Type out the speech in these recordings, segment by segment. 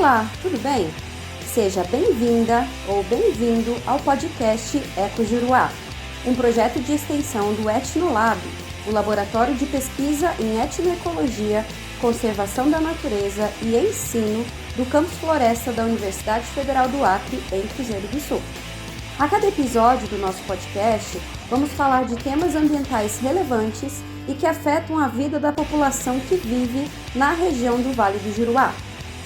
Olá, tudo bem? Seja bem-vinda ou bem-vindo ao podcast Eco Juruá, um projeto de extensão do Etnolab, o Laboratório de Pesquisa em Etnoecologia, Conservação da Natureza e Ensino do Campus Floresta da Universidade Federal do Acre, em Cruzeiro do Sul. A cada episódio do nosso podcast, vamos falar de temas ambientais relevantes e que afetam a vida da população que vive na região do Vale do Juruá,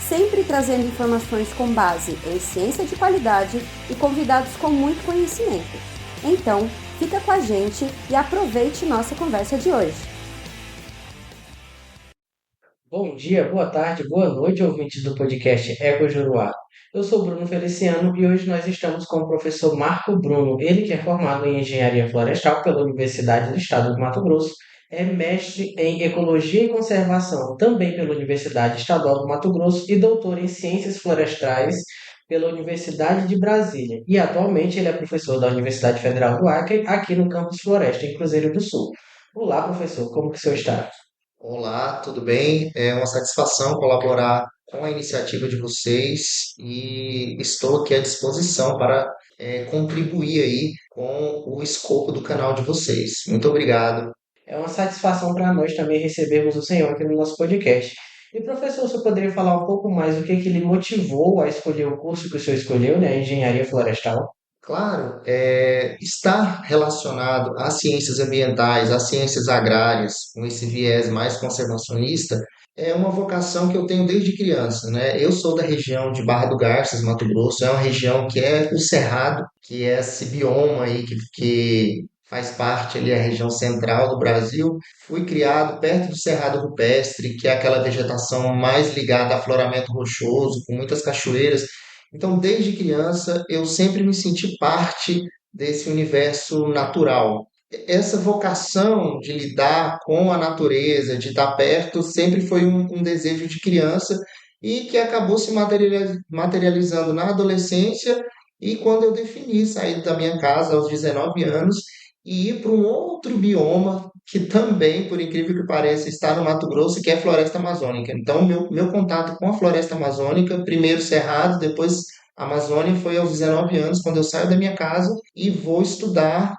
sempre trazendo informações com base em ciência de qualidade e convidados com muito conhecimento. Então, fica com a gente e aproveite nossa conversa de hoje. Bom dia, boa tarde, boa noite, ouvintes do podcast Eco Juruá. Eu sou Bruno Feliciano e hoje nós estamos com o professor Marco Bruno, ele que é formado em Engenharia Florestal pela Universidade do Estado do Mato Grosso, é mestre em Ecologia e Conservação, também pela Universidade Estadual do Mato Grosso e doutor em Ciências Florestais pela Universidade de Brasília. E atualmente ele é professor da Universidade Federal do Acre, aqui no Campus Floresta, em Cruzeiro do Sul. Olá, professor, como que o senhor está? Olá, tudo bem? É uma satisfação colaborar com a iniciativa de vocês e estou aqui à disposição para contribuir aí com o escopo do canal de vocês. Muito obrigado. É uma satisfação para nós também recebermos o senhor aqui no nosso podcast. E, professor, você poderia falar um pouco mais o que que lhe motivou a escolher o curso que o senhor escolheu, né, Engenharia Florestal? Claro, está relacionado às ciências ambientais, às ciências agrárias, com esse viés mais conservacionista, é uma vocação que eu tenho desde criança, né? Eu sou da região de Barra do Garças, Mato Grosso, é uma região que é o Cerrado, que é esse bioma aí que faz parte ali da região central do Brasil. Fui criado perto do Cerrado Rupestre, que é aquela vegetação mais ligada a afloramento rochoso, com muitas cachoeiras. Então, desde criança, eu sempre me senti parte desse universo natural. Essa vocação de lidar com a natureza, de estar perto, sempre foi um desejo de criança e que acabou se materializando na adolescência e quando eu defini sair da minha casa aos 19 anos e ir para um outro bioma que também, por incrível que pareça, está no Mato Grosso, que é a Floresta Amazônica. Então, meu contato com a Floresta Amazônica, primeiro Cerrado, depois Amazônia, foi aos 19 anos, quando eu saio da minha casa e vou estudar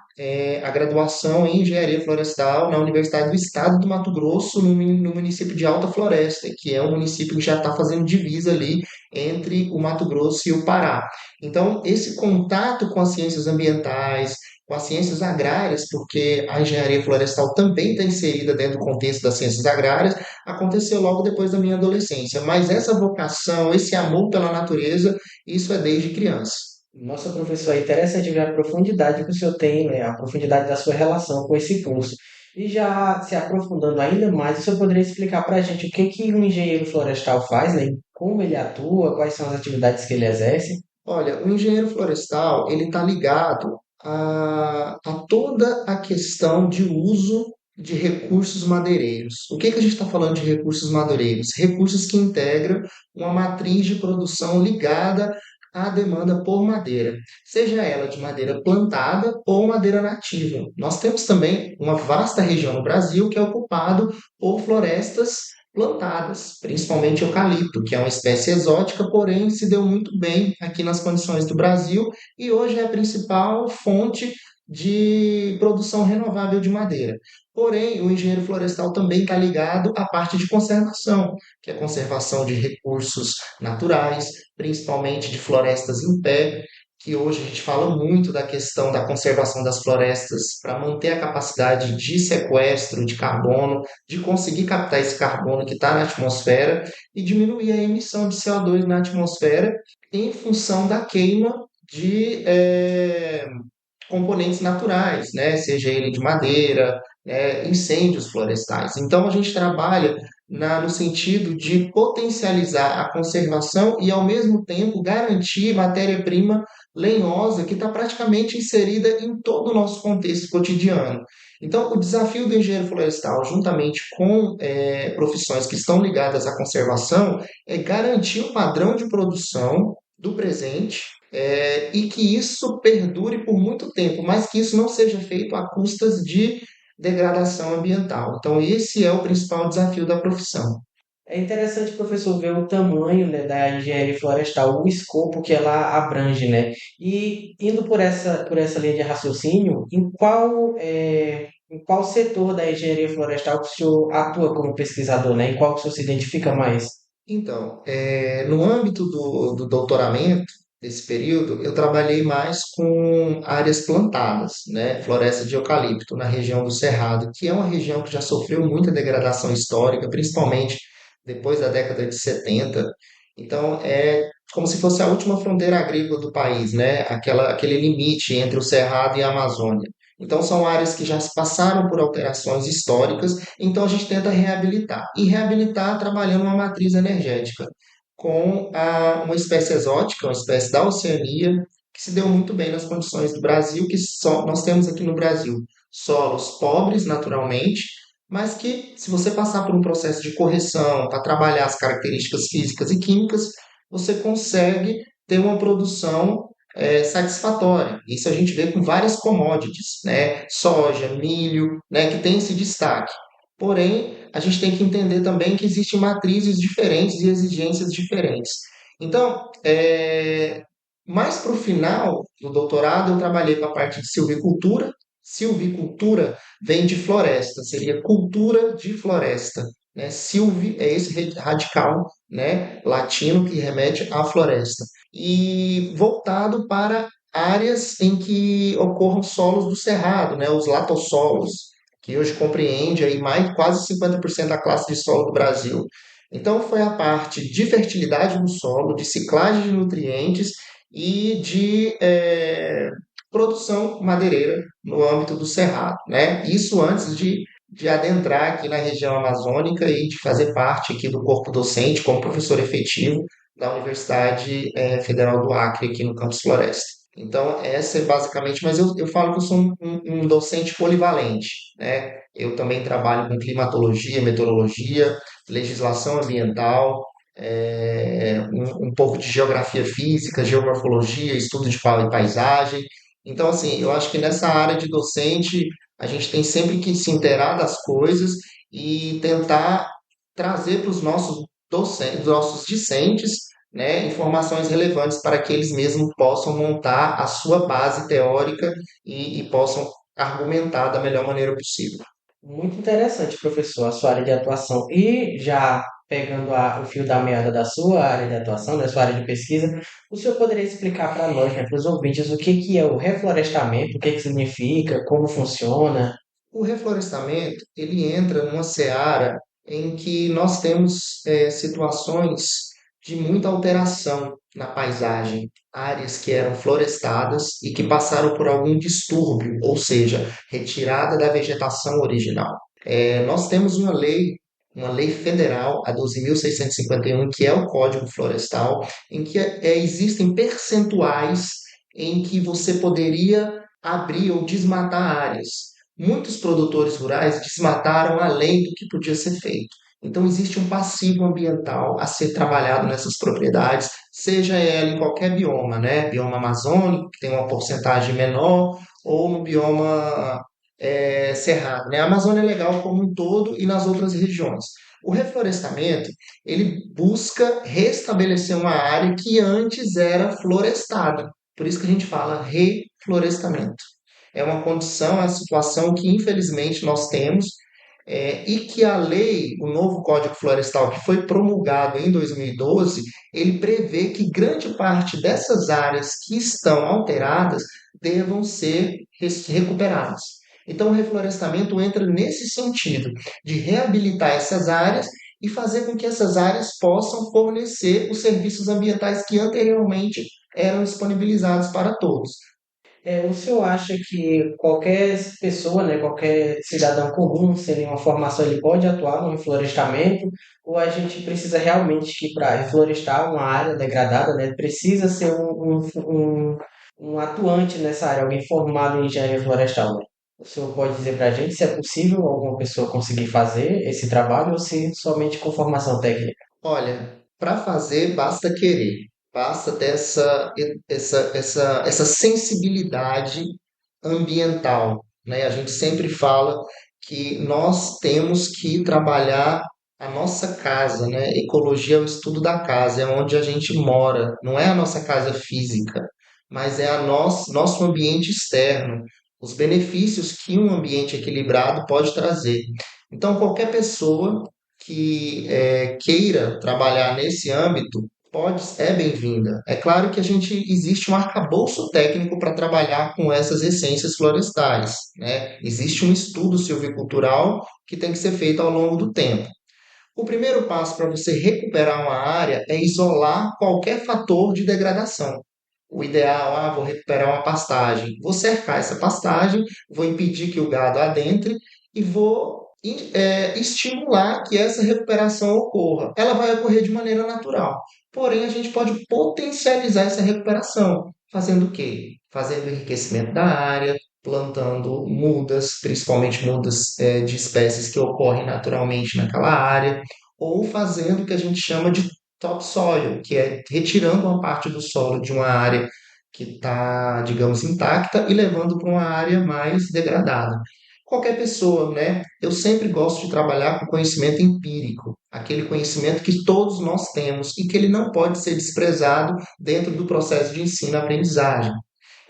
a graduação em Engenharia Florestal na Universidade do Estado do Mato Grosso, no município de Alta Floresta, que é um município que já está fazendo divisa ali entre o Mato Grosso e o Pará. Então, esse contato com as ciências ambientais, com as ciências agrárias, porque a engenharia florestal também está inserida dentro do contexto das ciências agrárias, aconteceu logo depois da minha adolescência. Mas essa vocação, esse amor pela natureza, isso é desde criança. Nossa, professor, é interessante ver a profundidade que o senhor tem, né, a profundidade da sua relação com esse curso. E já se aprofundando ainda mais, o senhor poderia explicar para a gente o que que um engenheiro florestal faz, né? Como ele atua, quais são as atividades que ele exerce? Olha, o engenheiro florestal, ele está ligado a toda a questão de uso de recursos madeireiros. O que que a gente está falando de recursos madeireiros? Recursos que integram uma matriz de produção ligada à demanda por madeira, seja ela de madeira plantada ou madeira nativa. Nós temos também uma vasta região no Brasil que é ocupado por florestas plantadas, principalmente eucalipto, que é uma espécie exótica, porém se deu muito bem aqui nas condições do Brasil e hoje é a principal fonte de produção renovável de madeira. Porém, o engenheiro florestal também está ligado à parte de conservação, que é a conservação de recursos naturais, principalmente de florestas em pé, que hoje a gente fala muito da questão da conservação das florestas para manter a capacidade de sequestro de carbono, de conseguir captar esse carbono que está na atmosfera e diminuir a emissão de CO2 na atmosfera em função da queima de componentes naturais, né? Seja ele de madeira, incêndios florestais. Então a gente trabalha no sentido de potencializar a conservação e, ao mesmo tempo, garantir matéria-prima lenhosa que está praticamente inserida em todo o nosso contexto cotidiano. Então, o desafio do engenheiro florestal, juntamente com profissões que estão ligadas à conservação, é garantir o padrão de produção do presente e que isso perdure por muito tempo, mas que isso não seja feito a custas de degradação ambiental. Então, esse é o principal desafio da profissão. É interessante, professor, ver o tamanho, né, da engenharia florestal, o escopo que ela abrange, né? E indo por essa linha de raciocínio, em qual setor da engenharia florestal que o senhor atua como pesquisador, né? Em qual que o senhor se identifica mais? Então, no âmbito do doutoramento, desse período, eu trabalhei mais com áreas plantadas, né? Floresta de eucalipto, na região do Cerrado, que é uma região que já sofreu muita degradação histórica, principalmente depois da década de 70. Então, é como se fosse a última fronteira agrícola do país, né? Aquele limite entre o Cerrado e a Amazônia. Então, são áreas que já passaram por alterações históricas, então a gente tenta reabilitar. E reabilitar trabalhando uma matriz energética com uma espécie exótica, uma espécie da Oceania, que se deu muito bem nas condições do Brasil, que só nós temos aqui no Brasil solos pobres naturalmente, mas que, se você passar por um processo de correção para trabalhar as características físicas e químicas, você consegue ter uma produção satisfatória. Isso a gente vê com várias commodities, né? Soja, milho, né? Que tem esse destaque. Porém, a gente tem que entender também que existem matrizes diferentes e exigências diferentes. Então, mais para o final do doutorado, eu trabalhei com a parte de silvicultura. Silvicultura vem de floresta, seria cultura de floresta. Né? Silvi é esse radical, né, latino que remete à floresta. E voltado para áreas em que ocorram solos do cerrado, né, os latossolos, que hoje compreende aí mais quase 50% da classe de solo do Brasil. Então foi a parte de fertilidade do solo, de ciclagem de nutrientes e de produção madeireira no âmbito do cerrado, né? Isso antes de adentrar aqui na região amazônica e de fazer parte aqui do corpo docente como professor efetivo da Universidade Federal do Acre aqui no Campus Floresta. Então, essa é basicamente, mas eu falo que eu sou um docente polivalente, né? Eu também trabalho com climatologia, meteorologia, legislação ambiental, um pouco de geografia física, geomorfologia, estudo de paisagem. Então, assim, eu acho que nessa área de docente, a gente tem sempre que se inteirar das coisas e tentar trazer para os nossos docentes, nossos discentes, né, informações relevantes para que eles mesmos possam montar a sua base teórica e possam argumentar da melhor maneira possível. Muito interessante, professor, a sua área de atuação. E já pegando o fio da meada da sua área de atuação, da sua área de pesquisa, o senhor poderia explicar para nós, né, para os ouvintes, o que que é o reflorestamento, o que que significa, como funciona? O reflorestamento, ele entra numa seara em que nós temos situações de muita alteração na paisagem, áreas que eram florestadas e que passaram por algum distúrbio, ou seja, retirada da vegetação original. Nós temos uma lei federal, a 12.651, que é o Código Florestal, em que existem percentuais em que você poderia abrir ou desmatar áreas. Muitos produtores rurais desmataram além do que podia ser feito. Então, existe um passivo ambiental a ser trabalhado nessas propriedades, seja ela em qualquer bioma, né? Bioma amazônico, que tem uma porcentagem menor, ou no bioma cerrado, né? A Amazônia é legal como um todo e nas outras regiões. O reflorestamento, ele busca restabelecer uma área que antes era florestada. Por isso que a gente fala reflorestamento. É uma condição, é uma situação que infelizmente nós temos e que a lei, o novo Código Florestal que foi promulgado em 2012, ele prevê que grande parte dessas áreas que estão alteradas devam ser recuperadas. Então, o reflorestamento entra nesse sentido de reabilitar essas áreas e fazer com que essas áreas possam fornecer os serviços ambientais que anteriormente eram disponibilizados para todos. O senhor acha que qualquer pessoa, né, qualquer cidadão comum, sem nenhuma formação, ele pode atuar no reflorestamento? Ou a gente precisa realmente que para reflorestar uma área degradada, né, precisa ser um atuante nessa área, alguém formado em engenharia florestal, né? O senhor pode dizer para a gente se é possível alguma pessoa conseguir fazer esse trabalho ou se somente com formação técnica? Olha, para fazer basta querer, basta ter essa sensibilidade ambiental, né? A gente sempre fala que nós temos que trabalhar A nossa casa, né? Ecologia é o estudo da casa, é onde a gente mora, não é a nossa casa física, mas é nosso ambiente externo, os benefícios que um ambiente equilibrado pode trazer. Então, qualquer pessoa que queira trabalhar nesse âmbito é bem-vinda. É claro que existe um arcabouço técnico para trabalhar com essas essências florestais, né? Existe um estudo silvicultural que tem que ser feito ao longo do tempo. O primeiro passo para você recuperar uma área é isolar qualquer fator de degradação. O ideal, vou recuperar uma pastagem. Vou cercar essa pastagem, vou impedir que o gado adentre e vou estimular que essa recuperação ocorra. Ela vai ocorrer de maneira natural. Porém, a gente pode potencializar essa recuperação. Fazendo o quê? Fazendo enriquecimento da área, plantando mudas, principalmente mudas de espécies que ocorrem naturalmente naquela área, ou fazendo o que a gente chama de topsoil, que é retirando uma parte do solo de uma área que está, digamos, intacta e levando para uma área mais degradada. Qualquer pessoa, né? Eu sempre gosto de trabalhar com conhecimento empírico, aquele conhecimento que todos nós temos e que ele não pode ser desprezado dentro do processo de ensino-aprendizagem.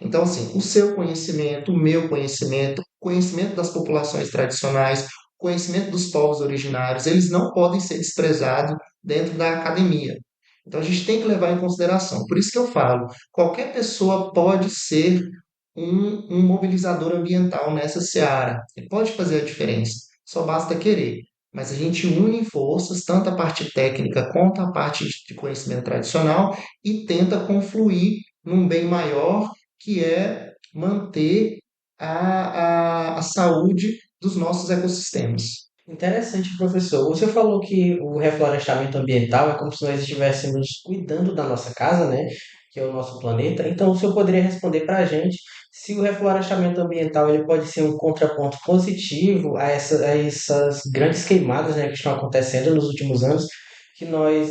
Então, assim, o seu conhecimento, o meu conhecimento, o conhecimento das populações tradicionais, o conhecimento dos povos originários, eles não podem ser desprezados dentro da academia. Então, a gente tem que levar em consideração. Por isso que eu falo, qualquer pessoa pode ser um mobilizador ambiental nessa seara. Ele pode fazer a diferença, só basta querer. Mas a gente une forças, tanto a parte técnica quanto a parte de conhecimento tradicional, e tenta confluir num bem maior, que é manter a saúde dos nossos ecossistemas. Interessante, professor. Você falou que o reflorestamento ambiental é como se nós estivéssemos cuidando da nossa casa, né? Que é o nosso planeta. Então, o senhor poderia responder para a gente se o reflorestamento ambiental ele pode ser um contraponto positivo a essas grandes queimadas, né, que estão acontecendo nos últimos anos, que nós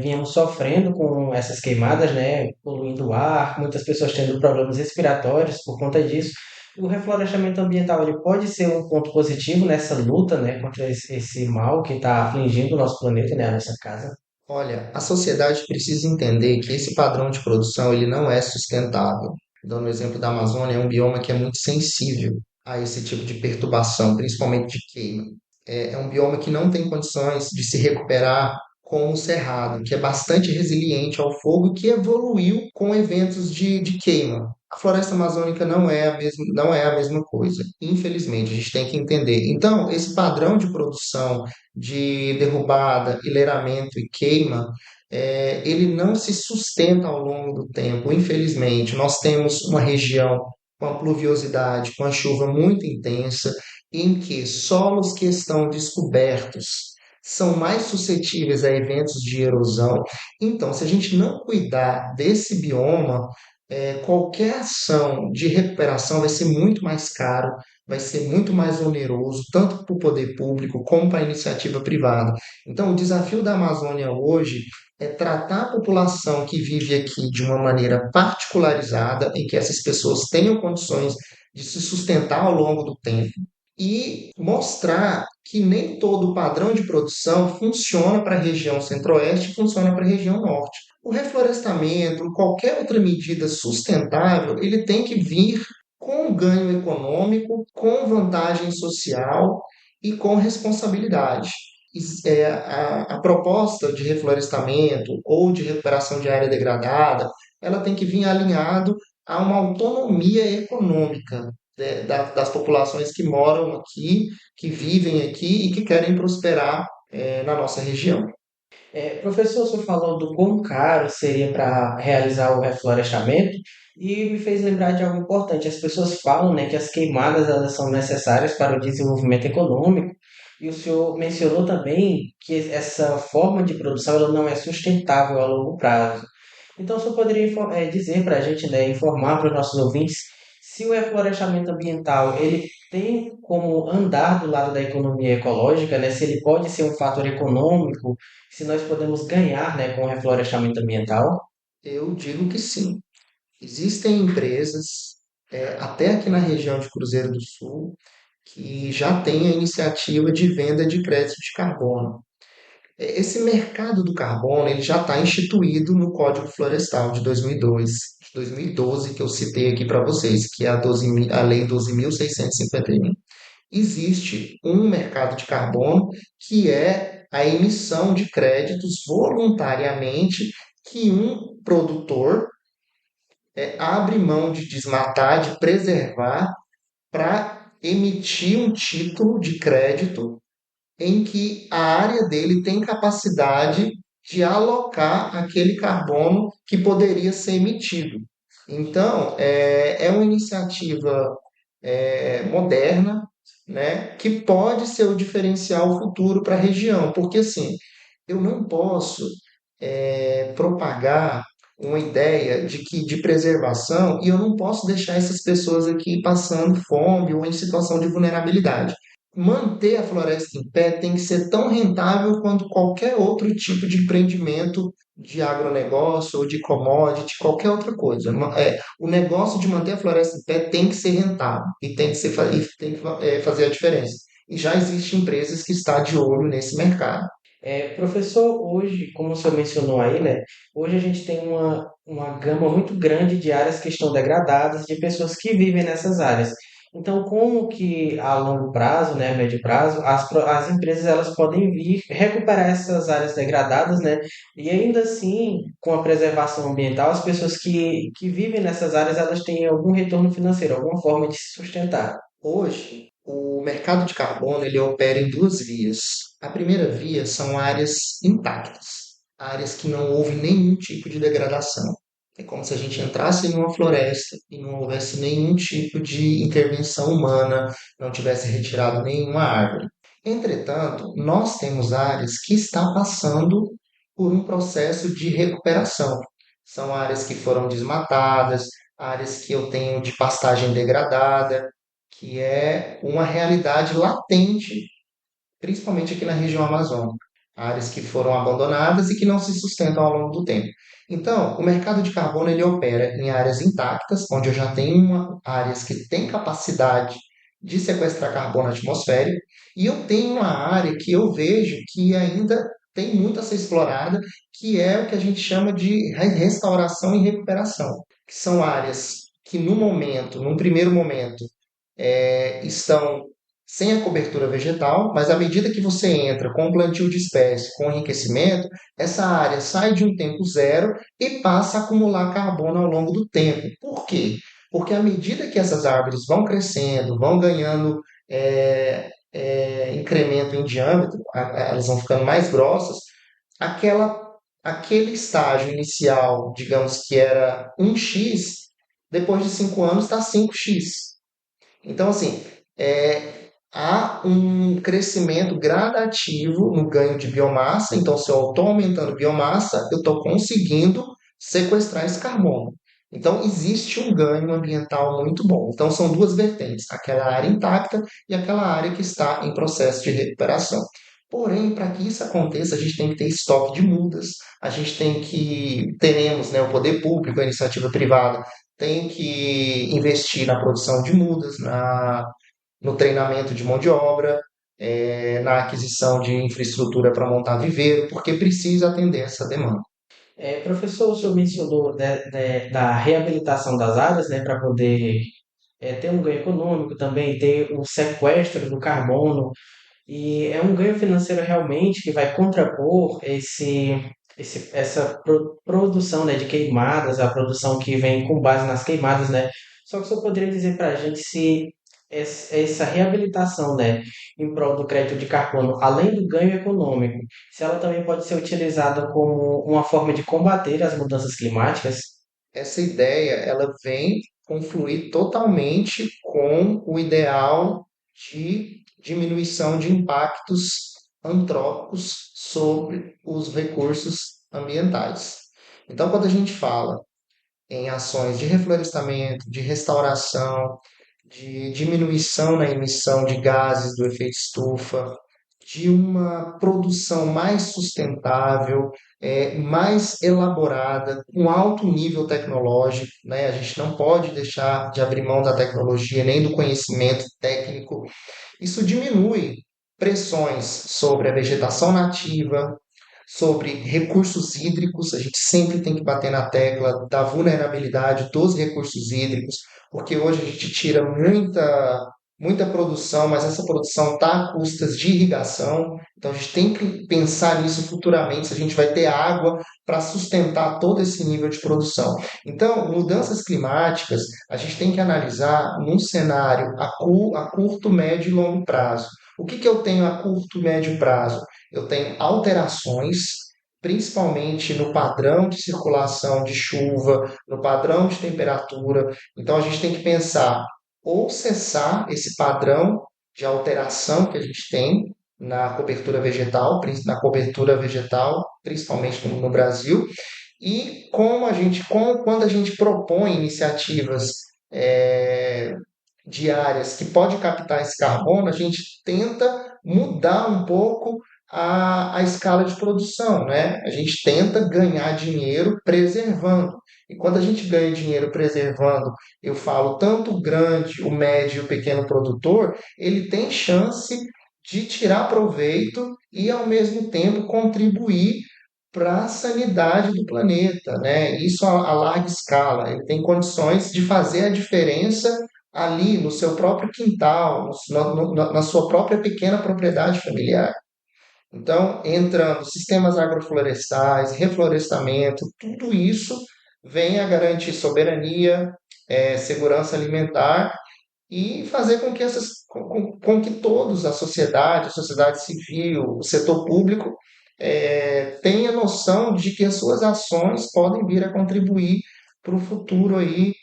viemos sofrendo com essas queimadas, né? Poluindo o ar, muitas pessoas tendo problemas respiratórios por conta disso. O reflorestamento ambiental ele pode ser um ponto positivo nessa luta, né, contra esse mal que está afligindo o nosso planeta, né, a nossa casa. Olha, a sociedade precisa entender que esse padrão de produção ele não é sustentável. Dando o exemplo da Amazônia, é um bioma que é muito sensível a esse tipo de perturbação, principalmente de queima. É um bioma que não tem condições de se recuperar como o cerrado, que é bastante resiliente ao fogo e que evoluiu com eventos de queima. A floresta amazônica não é a mesma coisa. Infelizmente, a gente tem que entender. Então, esse padrão de produção de derrubada, enleiramento e queima, ele não se sustenta ao longo do tempo. Infelizmente, nós temos uma região com a pluviosidade, com a chuva muito intensa, em que solos que estão descobertos são mais suscetíveis a eventos de erosão. Então, se a gente não cuidar desse bioma, qualquer ação de recuperação vai ser muito mais caro, vai ser muito mais oneroso, tanto para o poder público como para a iniciativa privada. Então, o desafio da Amazônia hoje é tratar a população que vive aqui de uma maneira particularizada, em que essas pessoas tenham condições de se sustentar ao longo do tempo e mostrar que nem todo o padrão de produção funciona para a região centro-oeste e funciona para a região norte. O reflorestamento, qualquer outra medida sustentável, ele tem que vir com ganho econômico, com vantagem social e com responsabilidade. A proposta de reflorestamento ou de recuperação de área degradada, ela tem que vir alinhado a uma autonomia econômica, né, das populações que moram aqui, que vivem aqui e que querem prosperar, na nossa região. Professor, o senhor falou do quão caro seria para realizar o reflorestamento e me fez lembrar de algo importante. As pessoas falam, né, que as queimadas elas são necessárias para o desenvolvimento econômico e o senhor mencionou também que essa forma de produção ela não é sustentável a longo prazo. Então, o senhor poderia dizer para a gente, né, informar para os nossos ouvintes se o reflorestamento ambiental ele tem como andar do lado da economia ecológica, né, se ele pode ser um fator econômico, se nós podemos ganhar, né, com o reflorestamento ambiental. Eu digo que sim. Existem empresas, até aqui na região de Cruzeiro do Sul, que já têm a iniciativa de venda de crédito de carbono. Esse mercado do carbono ele já está instituído no Código Florestal de 2002, de 2012, que eu citei aqui para vocês, que é a Lei 12.651. Existe um mercado de carbono que é a emissão de créditos voluntariamente que um produtor abre mão de desmatar, de preservar, para emitir um título de crédito em que a área dele tem capacidade de alocar aquele carbono que poderia ser emitido. Então, é uma iniciativa moderna, né, que pode ser o diferencial futuro para a região, porque assim, eu não posso propagar uma ideia de preservação e eu não posso deixar essas pessoas aqui passando fome ou em situação de vulnerabilidade. Manter a floresta em pé tem que ser tão rentável quanto qualquer outro tipo de empreendimento de agronegócio ou de commodity, qualquer outra coisa. O negócio de manter a floresta em pé tem que ser rentável e tem que fazer a diferença. E já existem empresas que estão de olho nesse mercado. Professor, hoje, como o senhor mencionou aí, né? Hoje a gente tem uma gama muito grande de áreas que estão degradadas, de pessoas que vivem nessas áreas. Então, como que a longo prazo, né, a médio prazo, as empresas elas podem vir recuperar essas áreas degradadas, né? E ainda assim, com a preservação ambiental, as pessoas que vivem nessas áreas, elas têm algum retorno financeiro, alguma forma de se sustentar. Hoje, o mercado de carbono ele opera em duas vias. A primeira via são áreas intactas, áreas que não houve nenhum tipo de degradação. É como se a gente entrasse em uma floresta e não houvesse nenhum tipo de intervenção humana, não tivesse retirado nenhuma árvore. Entretanto, nós temos áreas que estão passando por um processo de recuperação. São áreas que foram desmatadas, áreas que eu tenho de pastagem degradada, que é uma realidade latente, principalmente aqui na região amazônica. Áreas que foram abandonadas e que não se sustentam ao longo do tempo. Então, o mercado de carbono ele opera em áreas intactas, onde eu já tenho áreas que têm capacidade de sequestrar carbono atmosférico, e eu tenho uma área que eu vejo que ainda tem muito a ser explorada, que é o que a gente chama de restauração e recuperação, que são áreas que no momento, num primeiro momento, estão sem a cobertura vegetal, mas à medida que você entra com o plantio de espécies, com enriquecimento, essa área sai de um tempo zero e passa a acumular carbono ao longo do tempo. Por quê? Porque à medida que essas árvores vão crescendo, vão ganhando incremento em diâmetro, elas vão ficando mais grossas, aquele estágio inicial, digamos que era 1x, depois de 5 anos está 5x. Então, assim, há um crescimento gradativo no ganho de biomassa. Então, se eu estou aumentando biomassa, eu estou conseguindo sequestrar esse carbono. Então, existe um ganho ambiental muito bom. Então, são duas vertentes: aquela área intacta e aquela área que está em processo de recuperação. Porém, para que isso aconteça, a gente tem que ter estoque de mudas, a gente teremos, né, o poder público, a iniciativa privada, tem que investir na produção de mudas, no treinamento de mão de obra, na aquisição de infraestrutura para montar viveiro, porque precisa atender essa demanda. Professor, o senhor mencionou da reabilitação das áreas, né, para poder ter um ganho econômico também, ter o sequestro do carbono, e é um ganho financeiro realmente que vai contrapor essa produção, né, de queimadas, a produção que vem com base nas queimadas, né? Só que o senhor poderia dizer para a gente se essa reabilitação, né, em prol do crédito de carbono, além do ganho econômico, se ela também pode ser utilizada como uma forma de combater as mudanças climáticas? Essa ideia ela vem confluir totalmente com o ideal de diminuição de impactos antrópicos sobre os recursos ambientais. Então, quando a gente fala em ações de reflorestamento, de restauração, de diminuição na emissão de gases do efeito estufa, de uma produção mais sustentável, mais elaborada, com alto nível tecnológico, né? A gente não pode deixar de abrir mão da tecnologia nem do conhecimento técnico. Isso diminui pressões sobre a vegetação nativa, sobre recursos hídricos. A gente sempre tem que bater na tecla da vulnerabilidade dos recursos hídricos, porque hoje a gente tira muita produção, mas essa produção está a custas de irrigação. Então a gente tem que pensar nisso futuramente, se a gente vai ter água para sustentar todo esse nível de produção. Então, mudanças climáticas, a gente tem que analisar num cenário a curto, médio e longo prazo. O que eu tenho a curto e médio prazo? Eu tenho alterações, principalmente no padrão de circulação de chuva, no padrão de temperatura. Então, a gente tem que pensar ou cessar esse padrão de alteração que a gente tem na cobertura vegetal, principalmente no Brasil, e quando a gente propõe iniciativas é, diárias que pode captar esse carbono, a gente tenta mudar um pouco a escala de produção, né? A gente tenta ganhar dinheiro preservando. E quando a gente ganha dinheiro preservando, eu falo tanto o grande, o médio e o pequeno produtor, ele tem chance de tirar proveito e, ao mesmo tempo, contribuir para a sanidade do planeta, né? Isso a larga escala. Ele tem condições de fazer a diferença ali no seu próprio quintal, na sua própria pequena propriedade familiar. Então, entrando sistemas agroflorestais, reflorestamento, tudo isso vem a garantir soberania, segurança alimentar e fazer com que com que todos, a sociedade civil, o setor público, tenha noção de que as suas ações podem vir a contribuir para o futuro aí,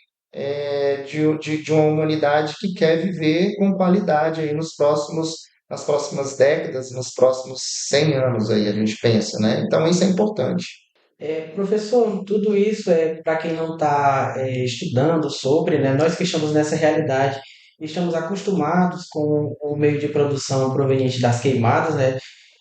de uma humanidade que quer viver com qualidade aí nas próximas décadas, nos próximos 100 anos aí, a gente pensa, né? Então isso é importante. Professor, tudo isso é para quem não está estudando sobre, né? Nós que estamos nessa realidade, estamos acostumados com o meio de produção proveniente das queimadas, né?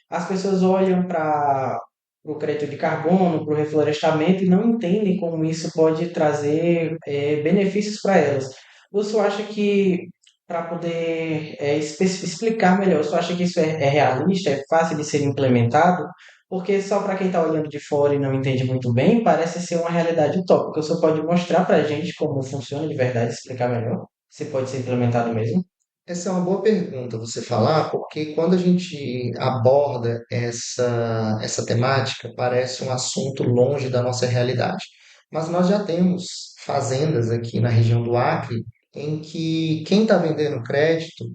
As pessoas olham para o crédito de carbono, para o reflorestamento e não entendem como isso pode trazer benefícios para elas. Você acha que, para poder explicar melhor, você acha que isso é realista, é fácil de ser implementado? Porque só para quem está olhando de fora e não entende muito bem, parece ser uma realidade utópica. Você pode mostrar para a gente como funciona de verdade, explicar melhor? Se pode ser implementado mesmo? Essa é uma boa pergunta você falar, porque quando a gente aborda essa temática, parece um assunto longe da nossa realidade. Mas nós já temos fazendas aqui na região do Acre em que quem está vendendo crédito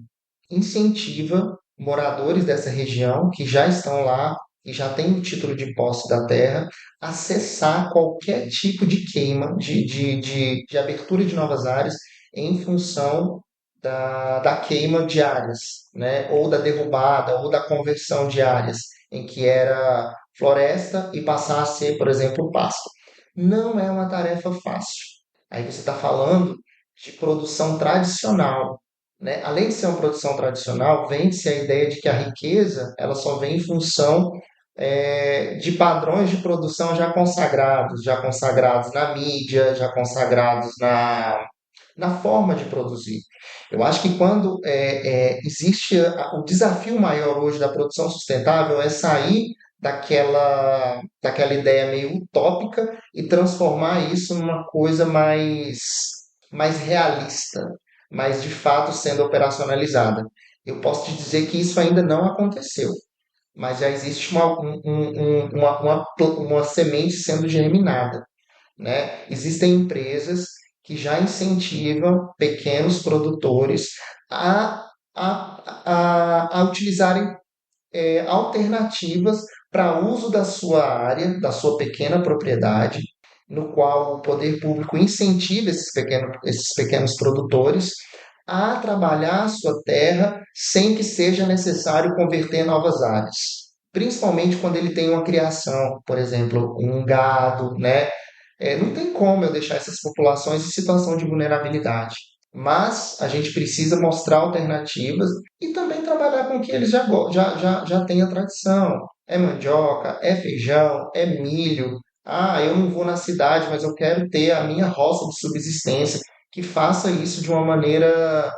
incentiva moradores dessa região que já estão lá e já têm o título de posse da terra a cessar qualquer tipo de queima, de abertura de novas áreas em função da queima de áreas, né? Ou da derrubada, ou da conversão de áreas em que era floresta e passar a ser, por exemplo, pasto. Não é uma tarefa fácil. Aí você está falando de produção tradicional, né? Além de ser uma produção tradicional, vende-se a ideia de que a riqueza ela só vem em função de padrões de produção já consagrados na mídia, já consagrados na forma de produzir. Eu acho que quando existe o desafio maior hoje da produção sustentável é sair daquela ideia meio utópica e transformar isso numa coisa mais realista, mas de fato sendo operacionalizada. Eu posso te dizer que isso ainda não aconteceu, mas já existe uma semente sendo germinada, né? Existem empresas que já incentivam pequenos produtores a, a utilizarem alternativas para uso da sua área, da sua pequena propriedade, no qual o poder público incentiva esses pequenos produtores a trabalhar a sua terra sem que seja necessário converter novas áreas. Principalmente quando ele tem uma criação, por exemplo, um gado, né? Não tem como eu deixar essas populações em situação de vulnerabilidade. Mas a gente precisa mostrar alternativas e também trabalhar com o que eles já têm a tradição. É mandioca, é feijão, é milho. Ah, eu não vou na cidade, mas eu quero ter a minha roça de subsistência, que faça isso de uma maneira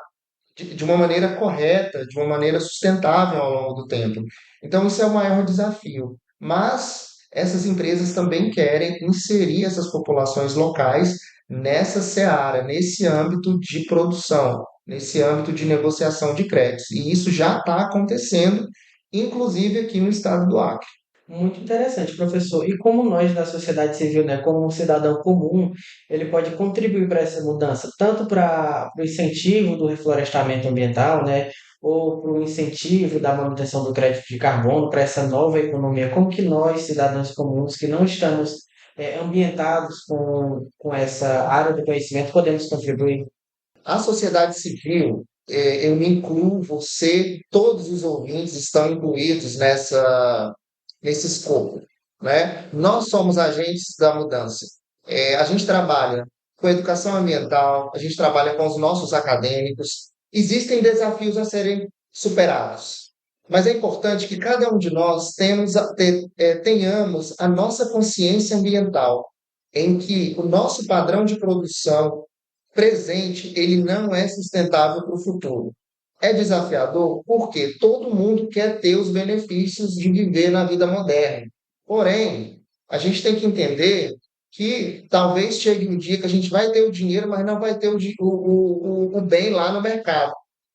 correta, de uma maneira sustentável ao longo do tempo. Então, isso é o maior desafio. mas essas empresas também querem inserir essas populações locais nessa seara, nesse âmbito de produção, nesse âmbito de negociação de créditos. E isso já está acontecendo, inclusive aqui no estado do Acre. Muito interessante, professor. E como nós da sociedade civil, né, como um cidadão comum, ele pode contribuir para essa mudança, tanto para o incentivo do reflorestamento ambiental, né, ou para o incentivo da manutenção do crédito de carbono, para essa nova economia. Como que nós, cidadãos comuns, que não estamos ambientados com essa área do conhecimento, podemos contribuir? A sociedade civil, eu me incluo, você, todos os ouvintes estão incluídos nesse escopo, né? Nós somos agentes da mudança. A gente trabalha com educação ambiental, a gente trabalha com os nossos acadêmicos. Existem desafios a serem superados, mas é importante que cada um de nós tenhamos a nossa consciência ambiental, em que o nosso padrão de produção presente, ele não é sustentável para o futuro. É desafiador porque todo mundo quer ter os benefícios de viver na vida moderna. Porém, a gente tem que entender que talvez chegue um dia que a gente vai ter o dinheiro, mas não vai ter o bem lá no mercado.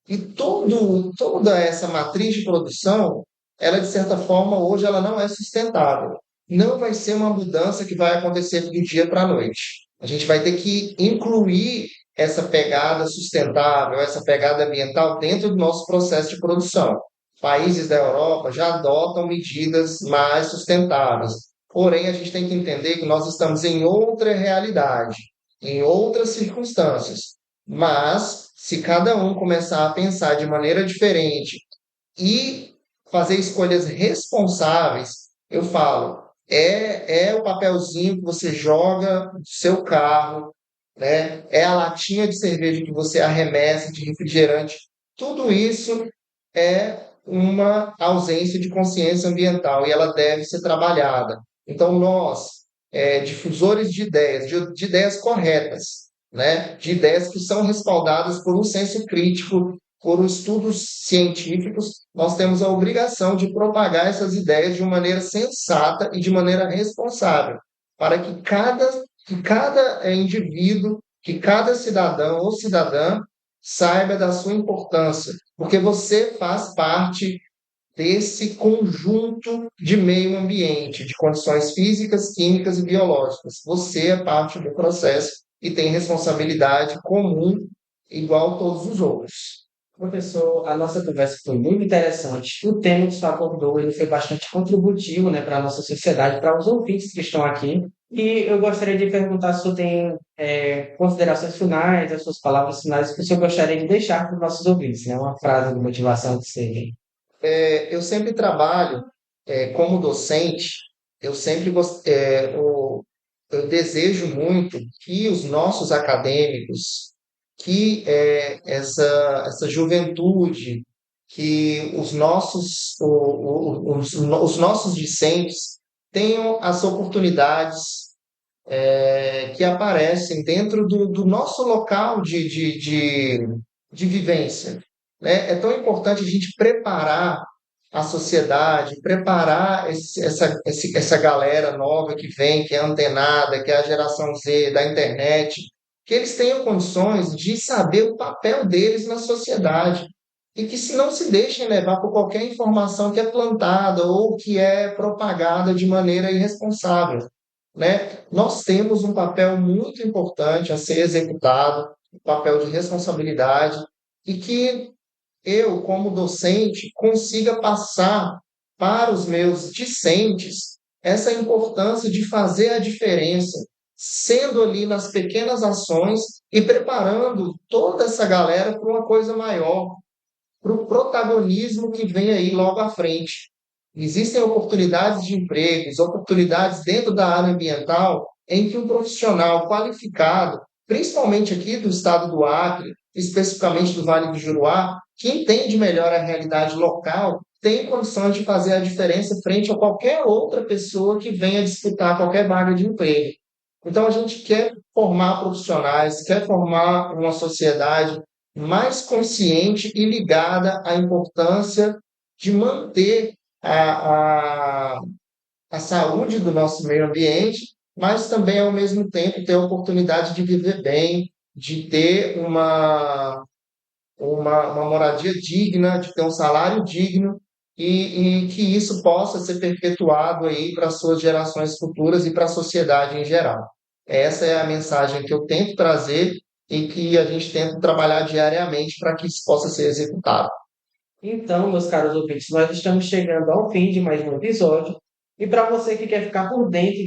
E toda essa matriz de produção, ela de certa forma, hoje, ela não é sustentável. Não vai ser uma mudança que vai acontecer do dia para a noite. A gente vai ter que incluir essa pegada sustentável, essa pegada ambiental dentro do nosso processo de produção. Países da Europa já adotam medidas mais sustentáveis. Porém, a gente tem que entender que nós estamos em outra realidade, em outras circunstâncias. Mas, se cada um começar a pensar de maneira diferente e fazer escolhas responsáveis, eu falo, é o papelzinho que você joga do seu carro, né? É a latinha de cerveja que você arremessa de refrigerante. Tudo isso é uma ausência de consciência ambiental e ela deve ser trabalhada. Então, nós, difusores de ideias corretas, né? De ideias que são respaldadas por um senso crítico, por estudos científicos, nós temos a obrigação de propagar essas ideias de uma maneira sensata e de maneira responsável, para que cada indivíduo, que cada cidadão ou cidadã saiba da sua importância, porque você faz parte desse conjunto de meio ambiente, de condições físicas, químicas e biológicas. Você é parte do processo e tem responsabilidade comum, igual a todos os outros. Professor, a nossa conversa foi muito interessante. O tema que o senhor abordou, ele foi bastante contributivo, né, para a nossa sociedade, para os ouvintes que estão aqui. E eu gostaria de perguntar se o senhor tem considerações finais, as suas palavras finais que o senhor gostaria de deixar para os nossos ouvintes, né? Uma frase de motivação que seja. Eu sempre trabalho como docente, eu sempre eu desejo muito que os nossos acadêmicos, que essa juventude, que os nossos discentes tenham as oportunidades que aparecem dentro do nosso local de vivência, né? É tão importante a gente preparar a sociedade, preparar essa galera nova que vem, que é antenada, que é a geração Z da internet, que eles tenham condições de saber o papel deles na sociedade e que se não se deixem levar por qualquer informação que é plantada ou que é propagada de maneira irresponsável, né? Nós temos um papel muito importante a ser executado, um papel de responsabilidade, e que eu, como docente, consiga passar para os meus discentes essa importância de fazer a diferença, sendo ali nas pequenas ações e preparando toda essa galera para uma coisa maior, para o protagonismo que vem aí logo à frente. Existem oportunidades de empregos, oportunidades dentro da área ambiental, em que um profissional qualificado, principalmente aqui do estado do Acre, especificamente do Vale do Juruá, que entende melhor a realidade local, tem condições de fazer a diferença frente a qualquer outra pessoa que venha disputar qualquer vaga de emprego. Então, a gente quer formar profissionais, quer formar uma sociedade mais consciente e ligada à importância de manter a, a saúde do nosso meio ambiente, mas também, ao mesmo tempo, ter a oportunidade de viver bem, de ter uma moradia digna, de ter um salário digno e que isso possa ser perpetuado aí para as suas gerações futuras e para a sociedade em geral. Essa é a mensagem que eu tento trazer e que a gente tenta trabalhar diariamente para que isso possa ser executado. Então, meus caros ouvintes, nós estamos chegando ao fim de mais um episódio. E para você que quer ficar por dentro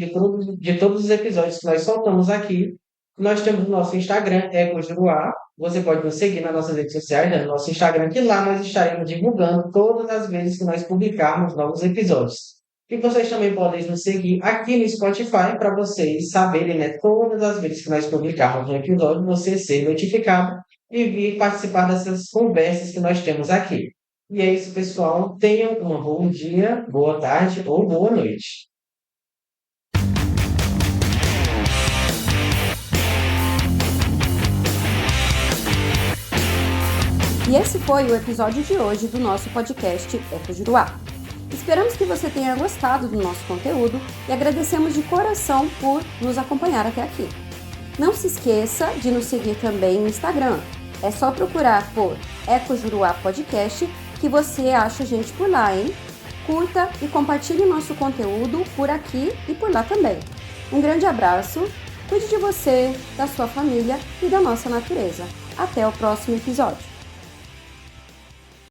de todos os episódios que nós soltamos aqui, nós temos o nosso Instagram, EcoJuruá. Você pode nos seguir nas nossas redes sociais, né, no nosso Instagram, que lá nós estaremos divulgando todas as vezes que nós publicarmos novos episódios. E vocês também podem nos seguir aqui no Spotify para vocês saberem, né, todas as vezes que nós publicarmos um episódio, você ser notificado e vir participar dessas conversas que nós temos aqui. E é isso, pessoal. Tenham um bom dia, boa tarde ou boa noite. E esse foi o episódio de hoje do nosso podcast EcoJuruá. Esperamos que você tenha gostado do nosso conteúdo e agradecemos de coração por nos acompanhar até aqui. Não se esqueça de nos seguir também no Instagram. É só procurar por EcoJuruá Podcast que você acha a gente por lá, hein? Curta e compartilhe nosso conteúdo por aqui e por lá também. Um grande abraço, cuide de você, da sua família e da nossa natureza. Até o próximo episódio.